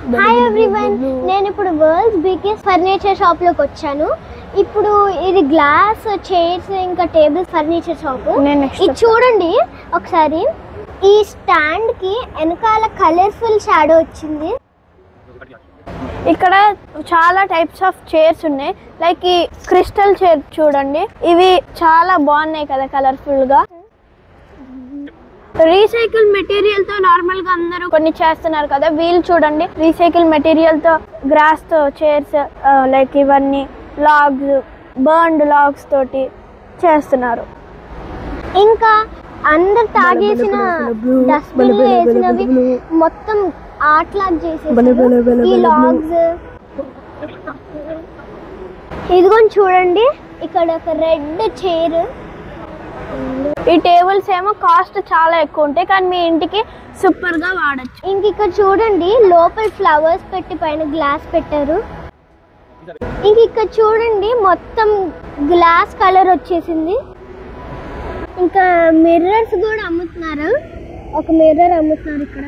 Hi everyone, నేను ఇప్పుడు world's biggest furniture shop లోకి వచ్చాను. ఇప్పుడు ఇది గ్లాస్ చైర్స్ ఇంకా టేబుల్స్ ఫర్నిచర్ షాప్. ఇది చూడండి ఒకసారి. ఈ స్టాండ్ కి వెనకాల కలర్ఫుల్ షాడో వచ్చింది. ఇక్కడ చాలా టైప్స్ ఆఫ్ చైర్స్ ఉన్నాయి. లైక్ ఈ క్రిస్టల్ చైర్ చూడండి, ఇవి చాలా బాగున్నాయి కదా కలర్ఫుల్ గా. రీసైకిల్ మెటీరియల్ తో నార్మల్ గా అందరూ కొన్ని చేస్తున్నారు కదా, వీళ్ళు చూడండి రీసైకిల్ మెటీరియల్ తో గ్రాస్ తో చైర్స్, లైక్ ఇవన్నీ లాగ్స్, బర్న్డ్ లాగ్స్ తోటి చేస్తున్నారు. ఇంకా అందరు తాగేసిన డస్ట్బిన్ వేసినవి మొత్తం ఆర్ట్ లాగ్ చేసేసారు. ఈ లాగ్స్ ఇదిగోని చూడండి, ఇక్కడ ఒక రెడ్ చైర్. ఈ టేబుల్స్ ఏమో కాస్ట్ చాలా ఎక్కువ ఉంటాయి, కానీ మీ ఇంటికి సూపర్ గా వాడచ్చు. ఇంక ఇక్కడ చూడండి లోపల ఫ్లవర్స్ పెట్టి పైన గ్లాస్ పెట్టారు. ఇంక ఇక్కడ చూడండి మొత్తం గ్లాస్ కలర్ వచ్చేసింది. ఇంకా మిర్రర్స్ కూడా అమ్ముతున్నారు, ఒక మిర్రర్ అమ్ముతున్నారు ఇక్కడ.